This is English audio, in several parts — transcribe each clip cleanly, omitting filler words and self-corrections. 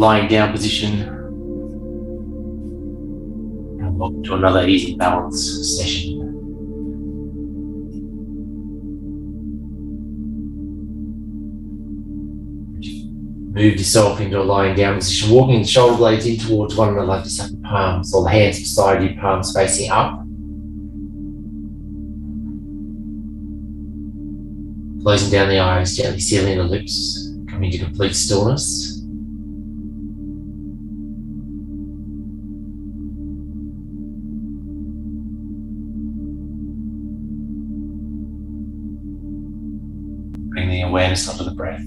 lying down position. And welcome to another easy balance session. Move yourself into a lying down position, walking the shoulder blades in towards one another, just like the palms, or the hands beside you, palms facing up. Closing down the eyes, gently sealing the lips, coming to complete stillness. Bring the awareness onto the breath.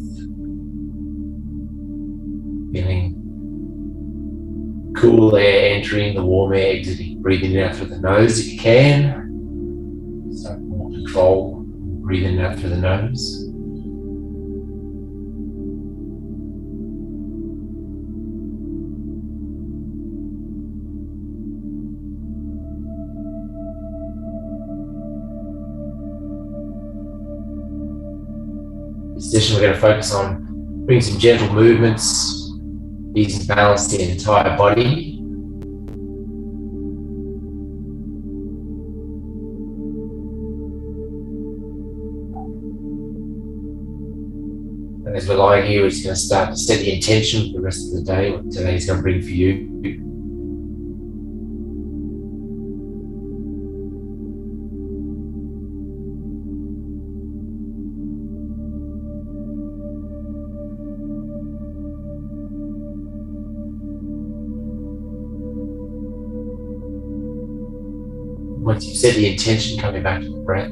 Feeling cool air entering, the warm air exiting. Breathing out through the nose if you can. So more control. Breathing out through the nose. This session we're going to focus on bringing some gentle movements, easing balance to the entire body. And as we're lying here, we're just going to start to set the intention for the rest of the day, what today is going to bring for you. Once you've set the intention, coming back to the breath.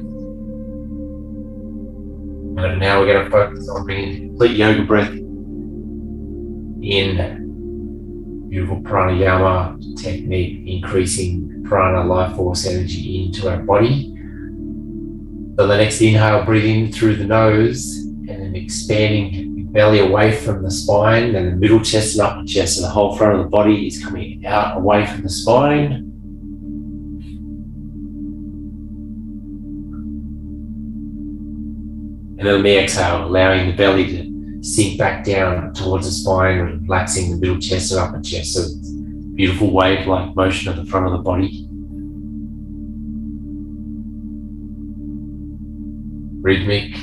And now we're going to focus on bringing complete yoga breath in. Beautiful pranayama technique, increasing prana, life force energy into our body. So the next inhale, breathe in through the nose and then expanding the belly away from the spine, and the middle chest and upper chest, and the whole front of the body is coming out away from the spine. And then on the exhale, allowing the belly to sink back down towards the spine, relaxing the middle chest and upper chest. So it's beautiful wave-like motion at the front of the body. Rhythmic,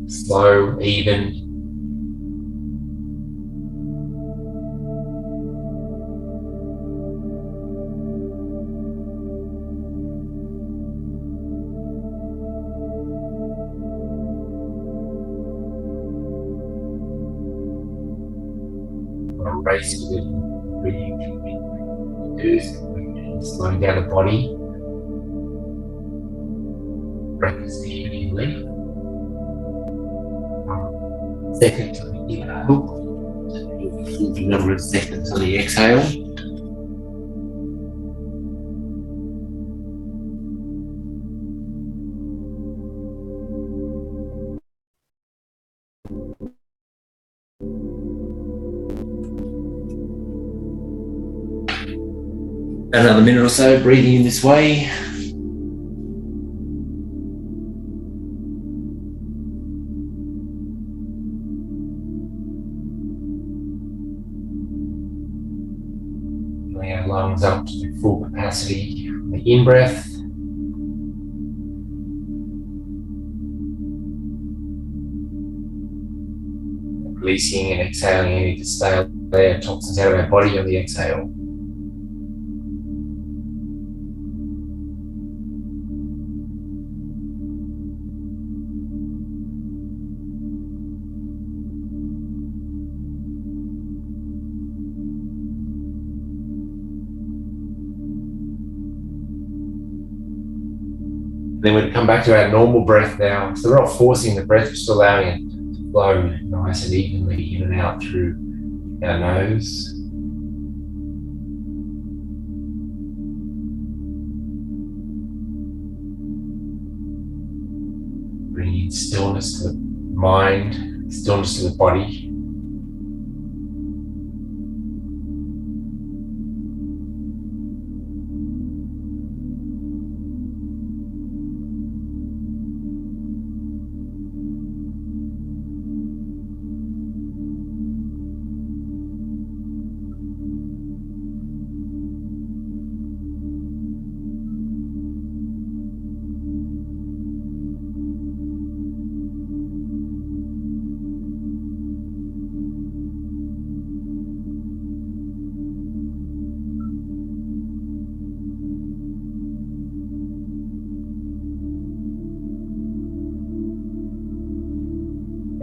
slow, even. Embrace with breathing, slowing down the body. Breath is deep and evenly. Seconds on the inhale, a number of seconds on the exhale. Another minute or so breathing in this way. Filling our lungs up to full capacity. The in-breath. Releasing and exhaling any stale air, toxins out of our body on the exhale. Then we'll come back to our normal breath now. So we're not forcing the breath, just allowing it to flow nice and evenly in and out through our nose. Bringing stillness to the mind, stillness to the body.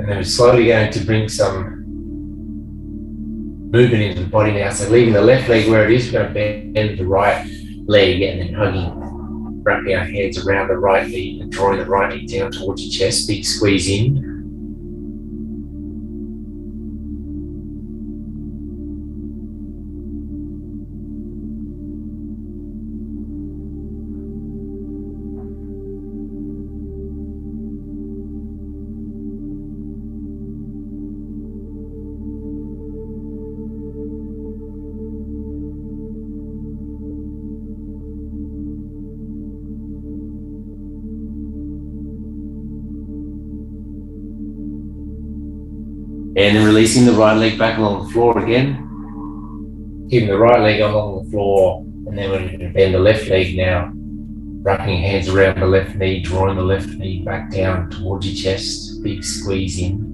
And then we're slowly going to bring some movement into the body now. So leaving the left leg where it is, we're going to bend the right leg and then wrapping our hands around the right knee and drawing the right knee down towards your chest. Big squeeze in. And then releasing the right leg back along the floor again. Keeping the right leg along the floor, and then we're going to bend the left leg now. Wrapping your hands around the left knee, drawing the left knee back down towards your chest. Big squeeze in.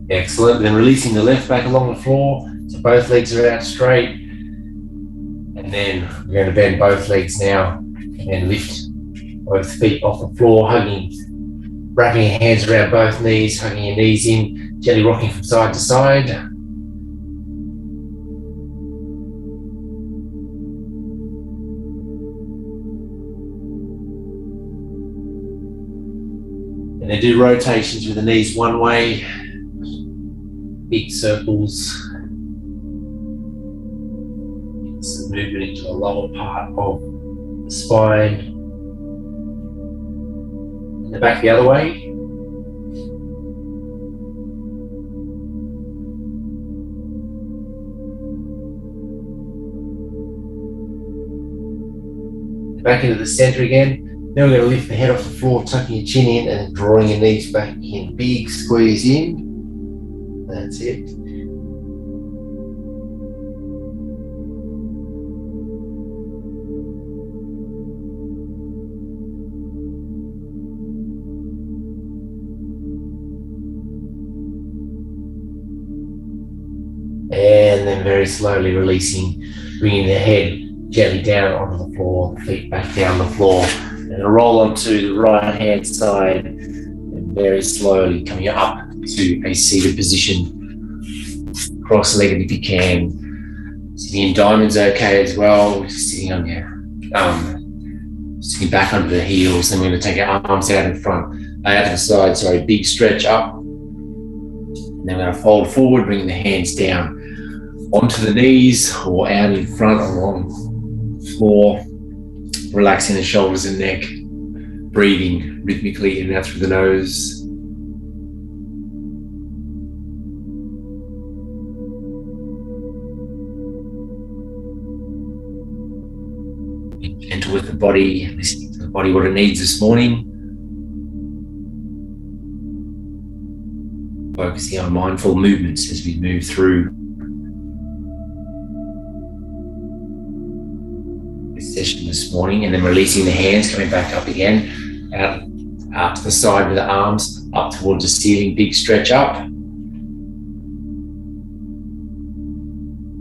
Excellent. Then releasing the left back along the floor, so both legs are out straight. And then we're going to bend both legs now and lift both feet off the floor, wrapping your hands around both knees, hugging your knees in, gently rocking from side to side. And then do rotations with the knees one way. Big circles, some movement into the lower part of the spine, and the back the other way. Back into the center again. Then we're going to lift the head off the floor, tucking your chin in and drawing your knees back in. Big squeeze in. That's it. And then very slowly releasing, bringing the head gently down onto the floor, feet back down the floor, and roll onto the right hand side, and very slowly coming up to a seated position, cross-legged if you can. Sitting in diamonds okay as well, just sitting on your sitting back under the heels. Then we're going to take our arms out in front, out to the side, sorry, big stretch up. And then we're going to fold forward, bringing the hands down onto the knees or out in front along the floor, relaxing the shoulders and neck, breathing rhythmically in and out through the nose. Gentle with the body, listening to the body, what it needs this morning. Focusing on mindful movements as we move through this session this morning, and then releasing the hands, coming back up again, out to the side with the arms, up towards the ceiling, big stretch up.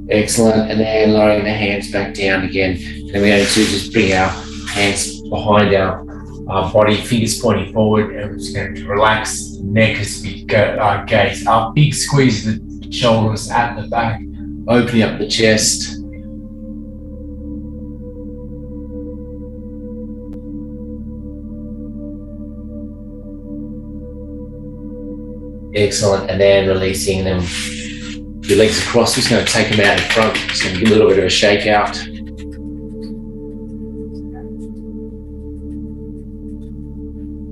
Excellent, and then lowering the hands back down again. Then we're going to just bring our hands behind our body, fingers pointing forward, and we're just going to relax the neck as we go, gaze up. Big squeeze the shoulders at the back, opening up the chest. Excellent, and then releasing them. Your legs across, just going to take them out in front, just going to give a little bit of a shake out.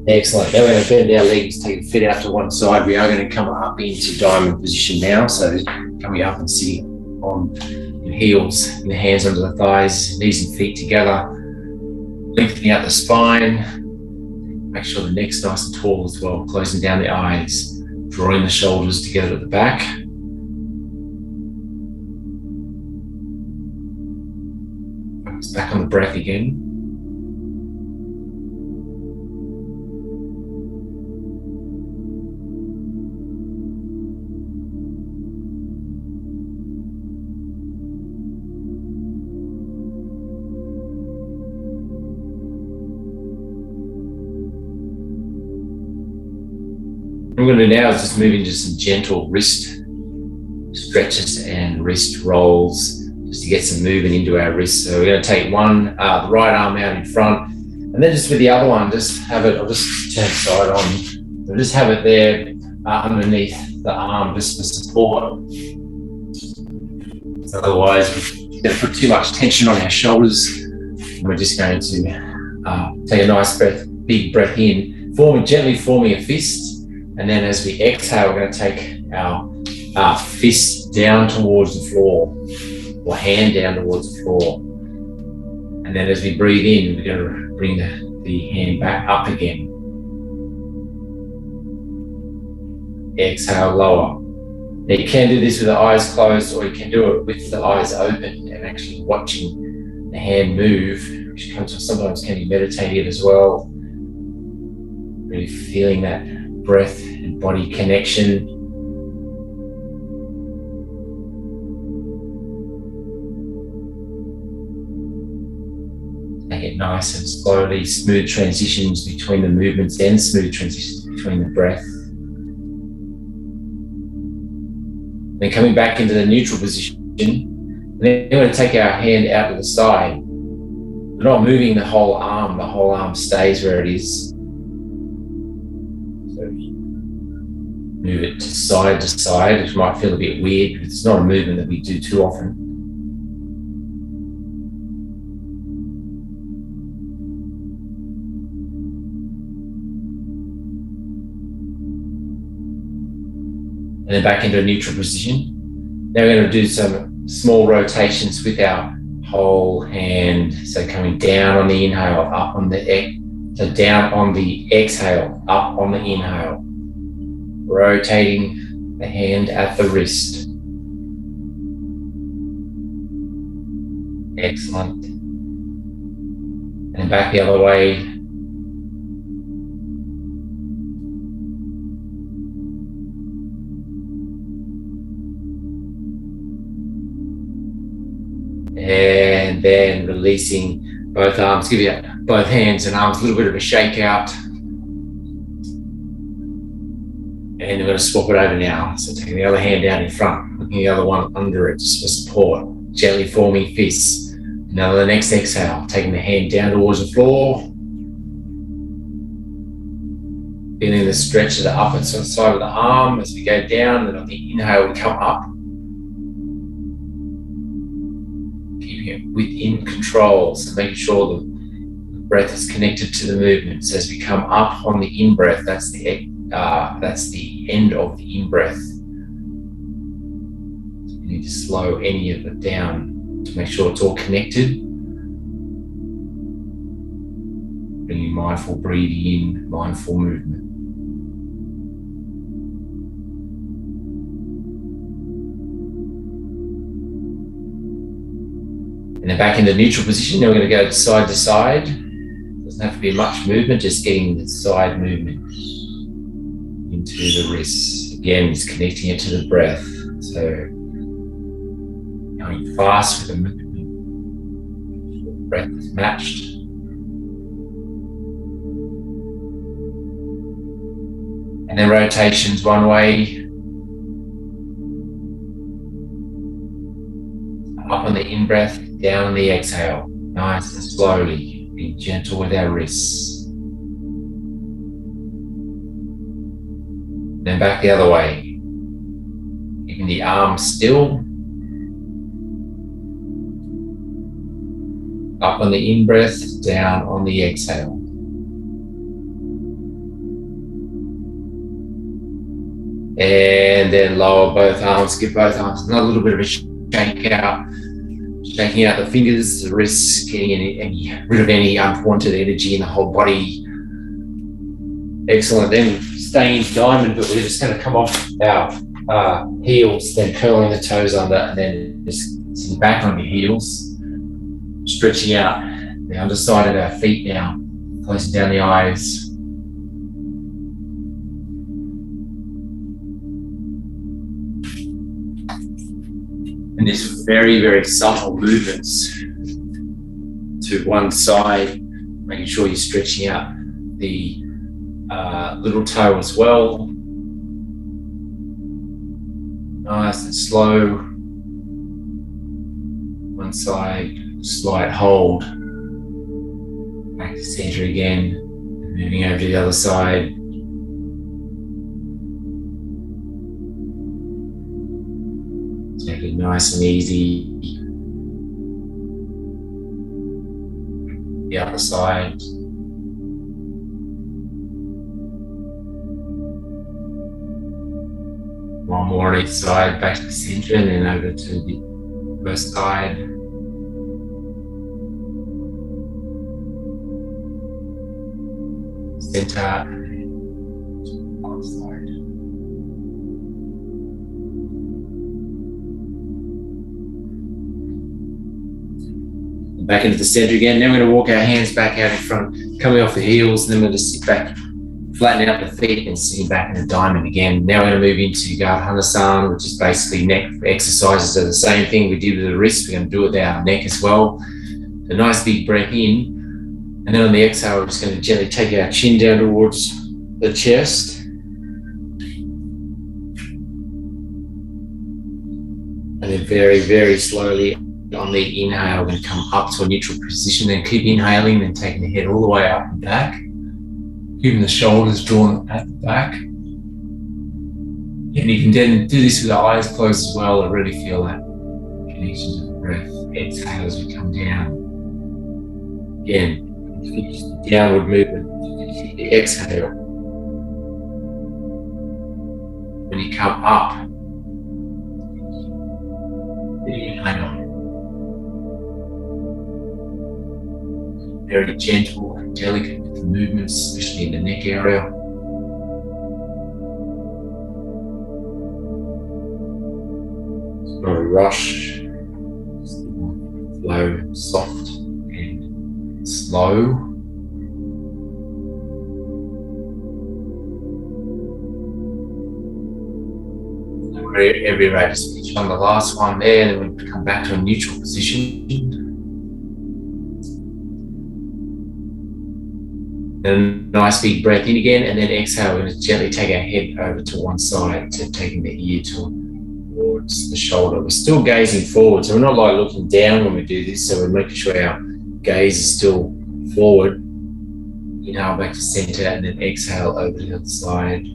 Excellent. Now we're going to bend our legs, take the feet out to one side. We are going to come up into diamond position now. So coming up and sitting on your heels, and the hands under the thighs, knees and feet together. Lengthening out the spine. Make sure the neck's nice and tall as well. Closing down the eyes, drawing the shoulders together at the back. Focus back on the breath again. What we're going to do now is just move into some gentle wrist stretches and wrist rolls, just to get some movement into our wrists. So we're going to take one, the right arm out in front, and then just with the other one, just have it, I'll just turn side on, we'll just have it there underneath the arm, just for support. So otherwise, we're going to put too much tension on our shoulders. And we're just going to take a nice breath, big breath in, gently forming a fist. And then as we exhale, we're going to take our fist down towards the floor, or hand down towards the floor. And then as we breathe in, we're going to bring the hand back up again. Exhale, lower. Now you can do this with the eyes closed, or you can do it with the eyes open and actually watching the hand move, which sometimes can be meditative as well. Really feeling that breath and body connection. Take it nice and slowly, smooth transitions between the movements and smooth transitions between the breath. Then coming back into the neutral position, and then we're going to take our hand out to the side. We're not moving the whole arm stays where it is. So move it to side, which might feel a bit weird, because it's not a movement that we do too often. And then back into a neutral position. Now we're going to do some small rotations with our whole hand. So coming down on the inhale, up on the down on the exhale, up on the inhale. Rotating the hand at the wrist. Excellent. And back the other way. And then releasing both arms, give you both hands and arms a little bit of a shake out. And we're going to swap it over now. So taking the other hand down in front, looking the other one under it just for support, gently forming fists. Now the next exhale, taking the hand down towards the floor. Feeling the stretch of the upper side of the arm as we go down, and on the inhale we come up. Within control, so making sure the breath is connected to the movement. So as we come up on the in-breath, that's the end of the in-breath. So you need to slow any of it down to make sure it's all connected. Bringing mindful breathing in, mindful movement. And then back into neutral position. Now we're going to go side to side. Doesn't have to be much movement, just getting the side movement into the wrists. Again, just connecting it to the breath. So going fast with the movement. The breath is matched. And then rotations one way. Up on the in-breath, down on the exhale. Nice and slowly. Be gentle with our wrists. Then back the other way. Keeping the arms still. Up on the in-breath, down on the exhale. And then lower both arms, give both arms another little bit of a shake out. Shaking out the fingers, the wrists, getting rid of any unwanted energy in the whole body. Excellent. Then staying in diamond, but we're just going to come off our heels, then curling the toes under, and then just sitting back on your heels, stretching out the underside of our feet now, closing down the eyes. And these very, very subtle movements to one side, making sure you're stretching out the little toe as well. Nice and slow. One side, slight hold. Back to center again. Moving over to the other side. Take it nice and easy. The other side. One more on each side, back to the center, and then over to the first side. Center, and one side. Back into the center again. Now we're going to walk our hands back out in front, coming off the heels, and then we're going to sit back, flatten out the feet and sitting back in a diamond again. Now we're going to move into Savasana, which is basically neck exercises. Are the same thing we did with the wrists. We're going to do it with our neck as well. A nice big breath in, and then on the exhale, we're just going to gently take our chin down towards the chest. And then very, very slowly on the inhale, we're going to come up to a neutral position, then keep inhaling and taking the head all the way up and back. Keeping the shoulders drawn at the back. And you can then do this with the eyes closed as well, and really feel that connection to the breath. Exhale as we come down. Again, finish the downward movement. Finish the exhale. When you come up, inhale. Very gentle and delicate with the movements, especially in the neck area. It's not a rush, just flow, soft and slow. Every rate of speech on the last one there, and then we come back to a neutral position. And a nice big breath in again, and then exhale. We're going to gently take our head over to one side, so taking the ear towards the shoulder. We're still gazing forward, so we're not like looking down when we do this, so we're making sure our gaze is still forward. Inhale back to center, and then exhale over to the other side.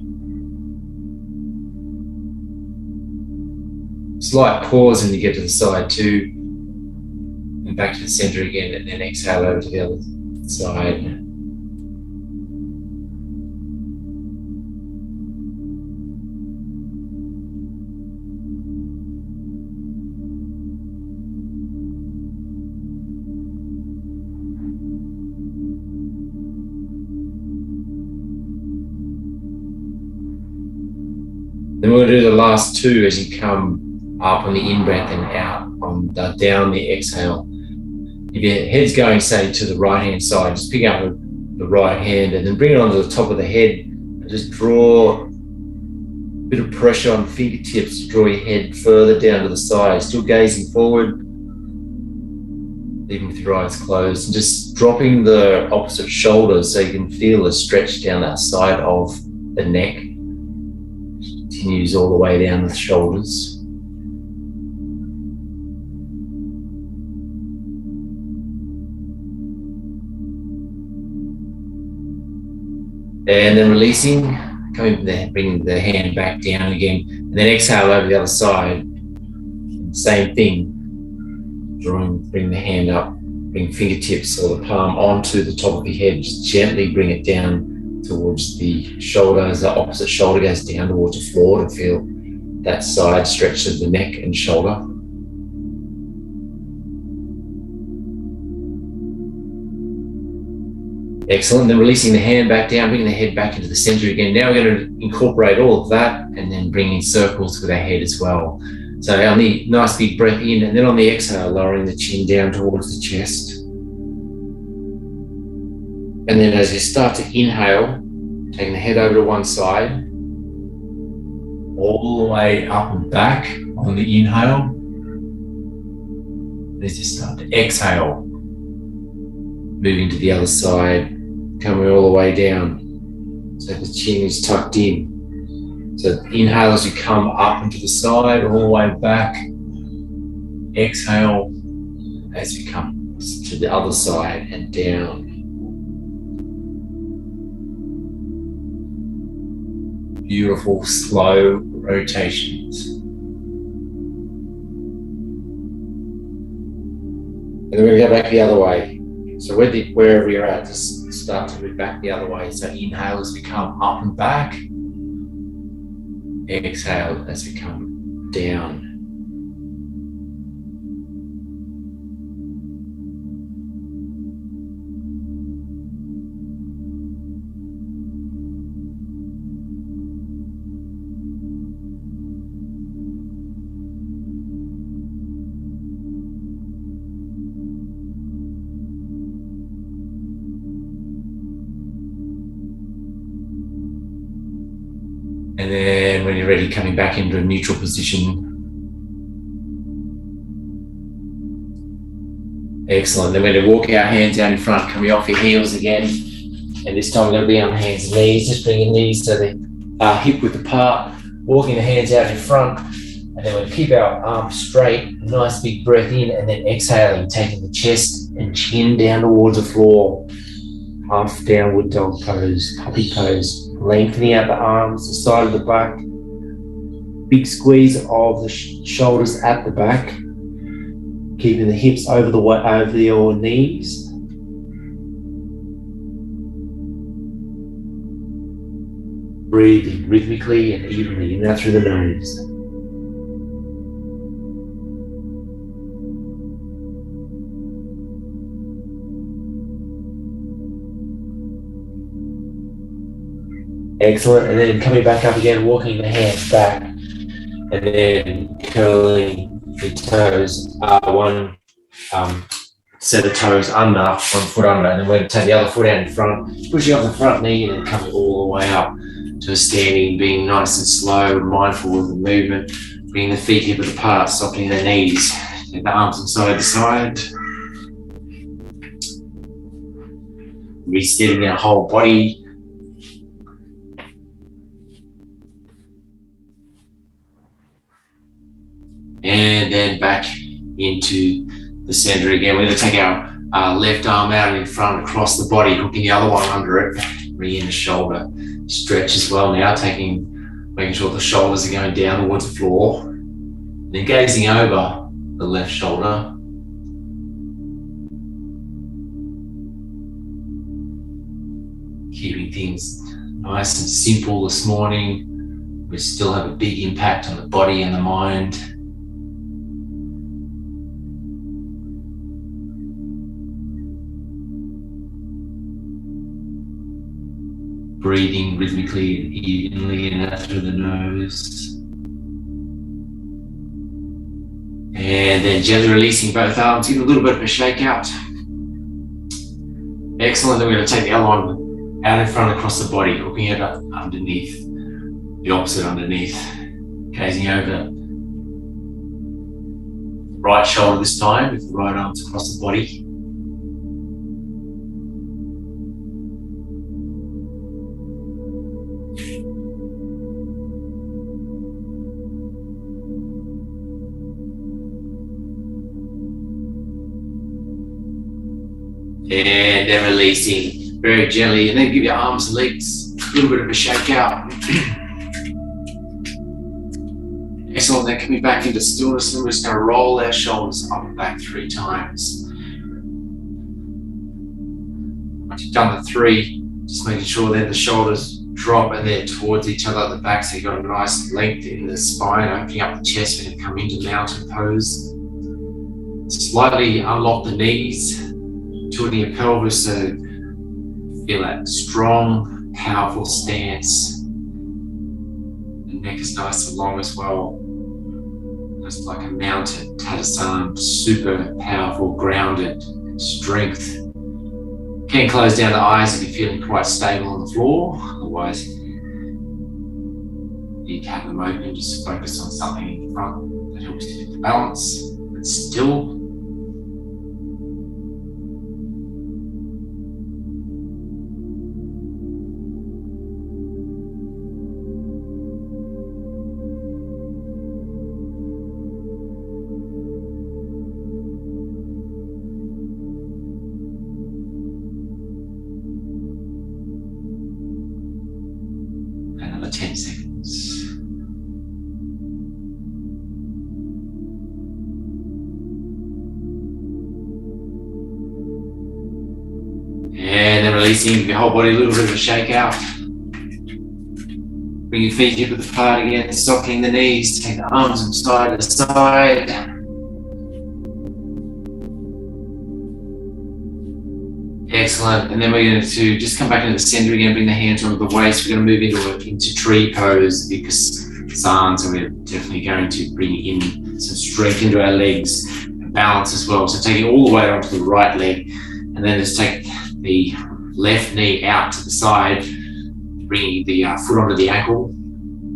Slight pause when you get to the side too, and back to the center again, and then exhale over to the other side. Then we're going to do the last two as you come up on the in-breath and out on the down the exhale. If your head's going, say, to the right-hand side, just pick up the right hand and then bring it onto the top of the head and just draw a bit of pressure on the fingertips to draw your head further down to the side. Still gazing forward, even with your eyes closed, and just dropping the opposite shoulder so you can feel the stretch down that side of the neck. Continues all the way down the shoulders. And then releasing, coming there, bringing the hand back down again, and then exhale over the other side. Same thing. Bring the hand up, bring fingertips or the palm onto the top of your head. Just gently bring it down towards the shoulder as the opposite shoulder goes down towards the floor to feel that side stretch of the neck and shoulder. Excellent. Then releasing the hand back down, bringing the head back into the center again. Now we're going to incorporate all of that and then bring in circles with our head as well. So on the nice big breath in, and then on the exhale, lowering the chin down towards the chest. And then as you start to inhale, taking the head over to one side, all the way up and back on the inhale. As you start to exhale, moving to the other side, coming all the way down. So the chin is tucked in. So inhale as you come up and to the side, all the way back. Exhale as you come to the other side and down. Beautiful, slow rotations. And then we're going to go back the other way. So wherever you're at, just start to move back the other way. So inhale as we come up and back. Exhale as we come down. And then when you're ready, coming back into a neutral position. Excellent. Then we're going to walk our hands down in front, coming off your heels again. And this time we're going to be on hands and knees, just bringing knees to the hip width apart, walking the hands out in front. And then we're going to keep our arms straight, a nice big breath in, and then exhaling, taking the chest and chin down towards the floor. Half downward dog pose, puppy pose. Lengthening out the arms, the side of the back. Big squeeze of the shoulders at the back. Keeping the hips over your knees. Breathing rhythmically and evenly in and out through the nose. Excellent, and then coming back up again, walking the hands back, and then curling the toes, one set of toes under, one foot under, and then we're going to take the other foot out in front, pushing up the front knee, and then coming all the way up to a standing, being nice and slow, mindful of the movement, bringing the feet hip width apart, softening the knees, and the arms inside the side, resetting our whole body. And then back into the center again. We're going to take our left arm out in front across the body, hooking the other one under it. Bring in the shoulder stretch as well now, making sure the shoulders are going down towards the floor. Then gazing over the left shoulder. Keeping things nice and simple this morning. We still have a big impact on the body and the mind. Breathing rhythmically and evenly in and out through the nose. And then gently releasing both arms, give a little bit of a shake out. Excellent, then we're going to take the other one out in front across the body, hooking it up underneath, the opposite underneath. Gazing over right shoulder this time with the right arms across the body. And then releasing very gently, and then give your arms and legs a little bit of a shake out. Excellent, then coming back into stillness, and we're just going to roll our shoulders up and back 3 times. Once you've done the 3, just making sure then the shoulders drop and they're towards each other at the back, so you've got a nice length in the spine, opening up the chest. We're going to come into mountain pose. Slightly unlock the knees, tilting your pelvis, so feel that strong, powerful stance. The neck is nice and long as well, just like a mountain. Tadasana, super powerful, grounded strength. You can close down the eyes if you're feeling quite stable on the floor. Otherwise, you can have them open. Just focus on something in front that helps you with the balance. But still. Another 10 seconds. And then releasing, give your whole body a little bit of a shake out. Bring your feet hip width apart again, softening the knees, take the arms from side to side. Excellent. And then we're going to just come back into the center again, bring the hands onto the waist. We're going to move into tree pose because Savasana, so we're definitely going to bring in some strength into our legs and balance as well. So taking all the way onto the right leg, and then just take the left knee out to the side, bringing the foot onto the ankle.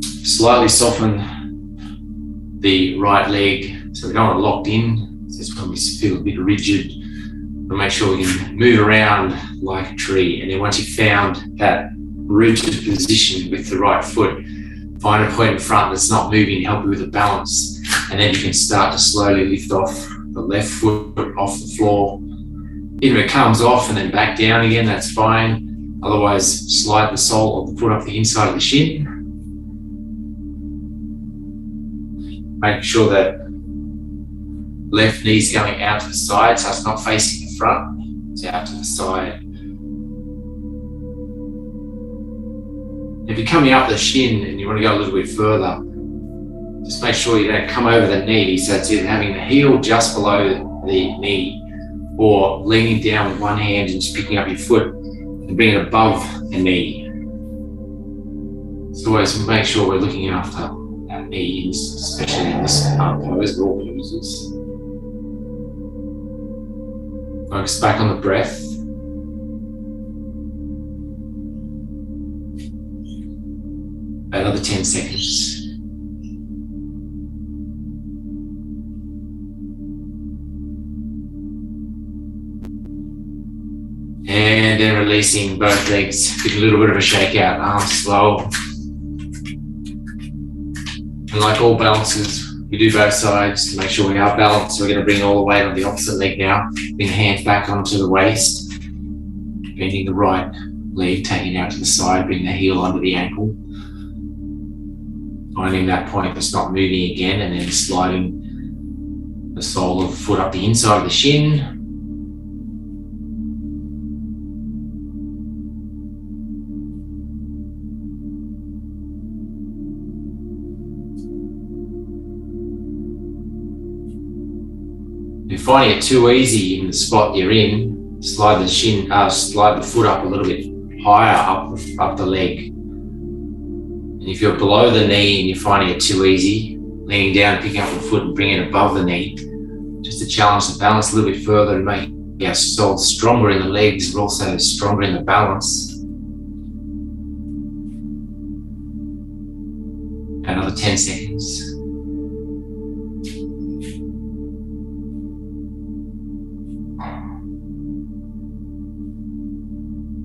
Slightly soften the right leg so we don't want it locked in. So it's probably feel a bit rigid. But make sure we can move around like a tree. And then once you've found that rooted position with the right foot, find a point in front that's not moving, help you with the balance. And then you can start to slowly lift off the left foot off the floor. If it comes off and then back down again, that's fine. Otherwise, slide the sole of the foot up the inside of the shin. Make sure that left knee's going out to the side, so it's not facing the front, it's out to the side. If you're coming up the shin and you want to go a little bit further, just make sure you don't come over the knee, so it's either having the heel just below the knee or leaning down with one hand and just picking up your foot and bring it above the knee. So always make sure we're looking after our knees, especially in this pose, all poses. Focus back on the breath. Another 10 seconds. And then releasing both legs, give a little bit of a shake out, arms slow. And like all balances, we do both sides to make sure we are balanced. So we're going to bring all the weight on the opposite leg now. Bring the hands back onto the waist. Bending the right leg, taking it out to the side, bring the heel under the ankle. Finding that point that's not moving again, and then sliding the sole of the foot up the inside of the shin. If you're finding it too easy in the spot you're in, slide the foot up a little bit higher up the leg. And if you're below the knee and you're finding it too easy, leaning down, picking up the foot and bringing it above the knee, just to challenge the balance a little bit further and make our soul stronger in the legs, but also stronger in the balance. Another 10 seconds.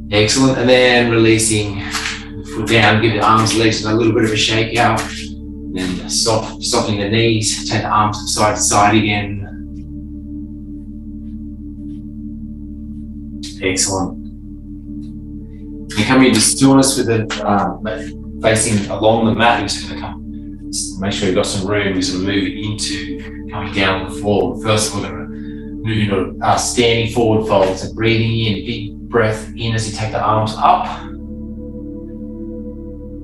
Excellent, and then releasing the foot down, give the arms, legs a little bit of a shake out, and then softening the knees, take the arms from side to side again. Excellent. And coming into stillness with the facing along the mat, you're just going to come, make sure you've got some room, you're going to move into coming down on the floor. First, we're going to move into standing forward fold, so breathing in, big breath in as you take the arms up,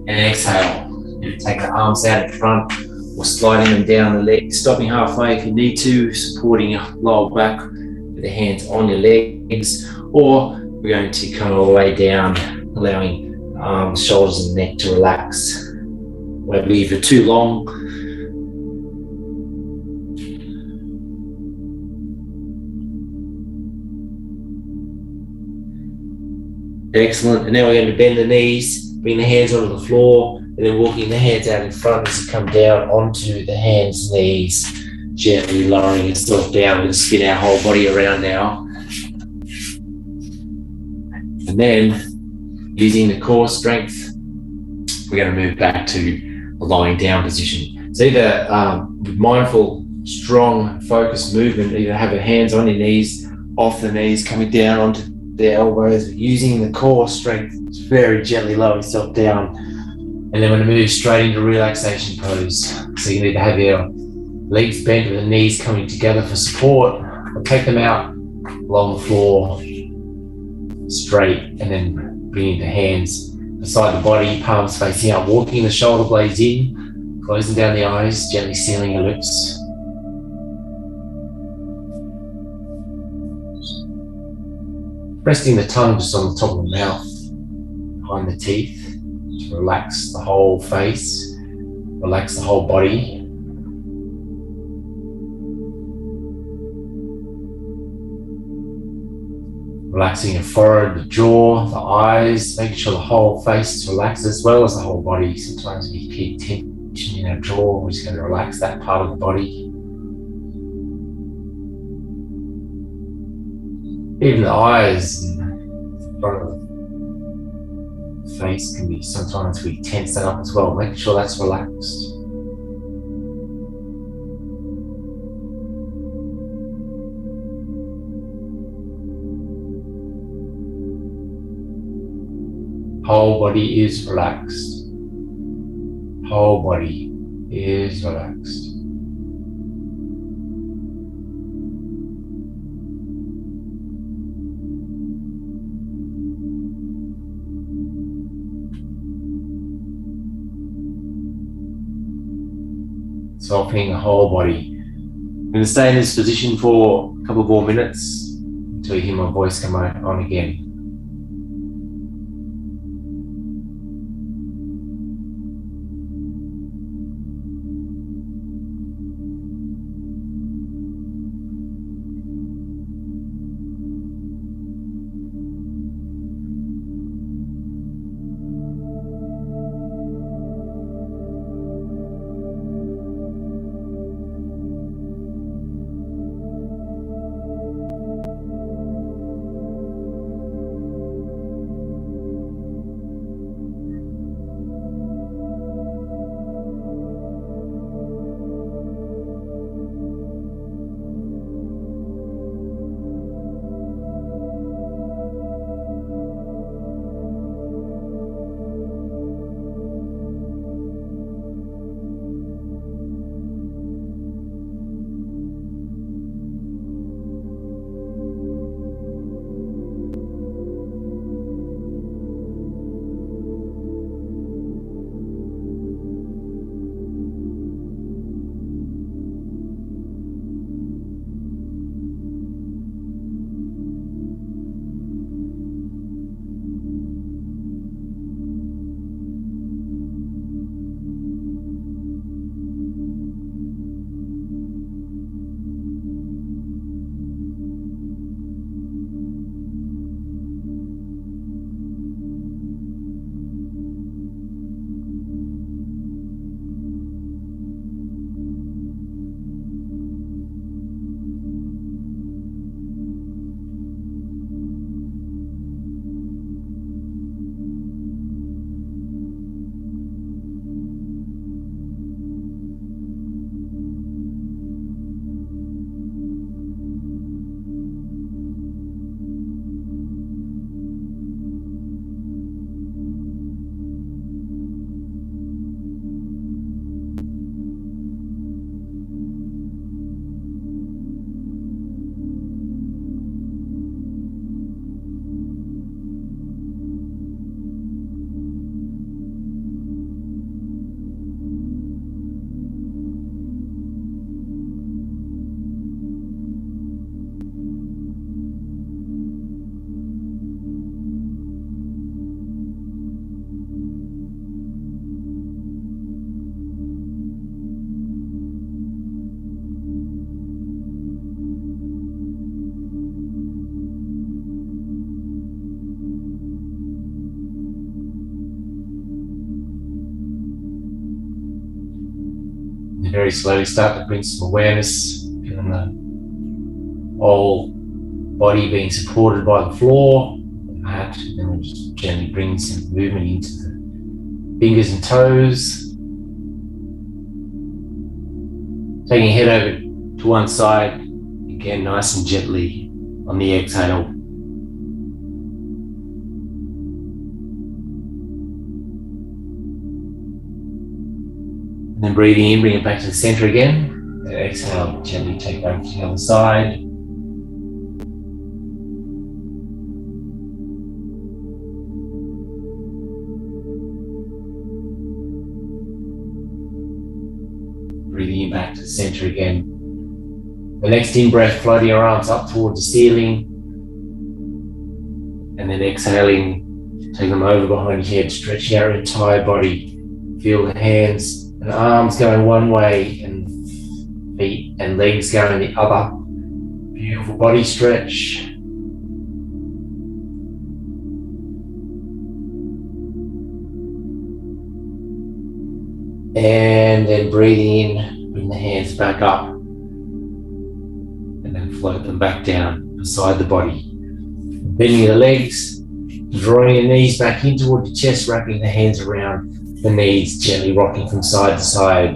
and exhale. You take the arms out in front or sliding them down the legs, stopping halfway if you need to, supporting your lower back with the hands on your legs, or we're going to come all the way down, allowing arms, shoulders and neck to relax. Maybe if you're too long, excellent. And now we're going to bend the knees, bring the hands onto the floor, and then walking the hands out in front as you come down onto the hands, knees, gently lowering yourself down. We're going to spin our whole body around now. And then, using the core strength, we're going to move back to a lying down position. So either with mindful, strong, focused movement, either have your hands on your knees, off the knees, coming down onto the elbows, using the core strength to very gently lower yourself down And then we're going to move straight into relaxation pose. So you need to have your legs bent with the knees coming together for support, or take them out along the floor straight, and then bringing the hands beside the body, palms facing up, walking the shoulder blades in, closing down the eyes, gently sealing your lips. Resting the tongue just on the top of the mouth, behind the teeth, to relax the whole face, relax the whole body. Relaxing your forehead, the jaw, the eyes, making sure the whole face is relaxed as well as the whole body. Sometimes we keep tension in our jaw, we're just going to relax that part of the body. Even the eyes in front of the face can be, sometimes we tense that up as well, making sure that's relaxed. Whole body is relaxed. Whole body is relaxed. Softening the whole body. I'm going to stay in this position for a couple more minutes until you hear my voice come on again. Very slowly start to bring some awareness, feeling the whole body being supported by the floor, the mat, and then we'll just gently bring some movement into the fingers and toes. Taking your head over to one side, again nice and gently on the exhale. And then breathing in, bring it back to the center again. And exhale, gently take over to the other side. Breathing in back to the center again. The next in-breath, floating your arms up towards the ceiling. And then exhaling, take them over behind your head, stretching out your entire body. Feel the hands and arms going one way and feet and legs going the other. Beautiful body stretch. And then breathing in, bring the hands back up. And then float them back down beside the body. Bending the legs, drawing your knees back in toward the chest, wrapping the hands around the knees, gently rocking from side to side.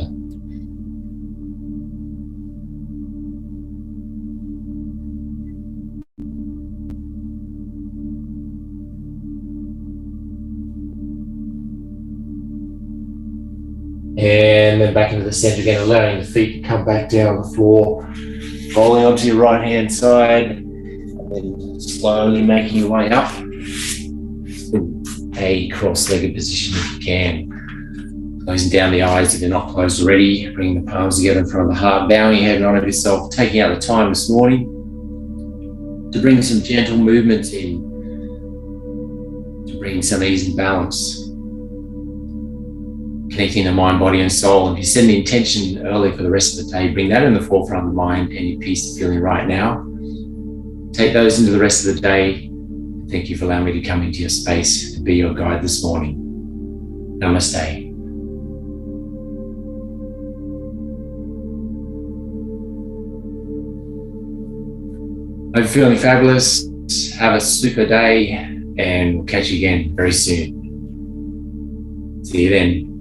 And then back into the center again, allowing the feet to come back down the floor, rolling onto your right hand side, and then slowly making your way up in a cross-legged position if you can. Closing down the eyes if they're not closed already, bringing the palms together in front of the heart, bowing your head in front of yourself, taking out the time this morning to bring some gentle movements in, to bring some ease and balance. Connecting the mind, body and soul. If you set an intention early for the rest of the day, bring that in the forefront of the mind, any peace you're feeling right now. Take those into the rest of the day. Thank you for allowing me to come into your space to be your guide this morning. Namaste. Hope you're feeling fabulous. Have a super day and we'll catch you again very soon. See you then.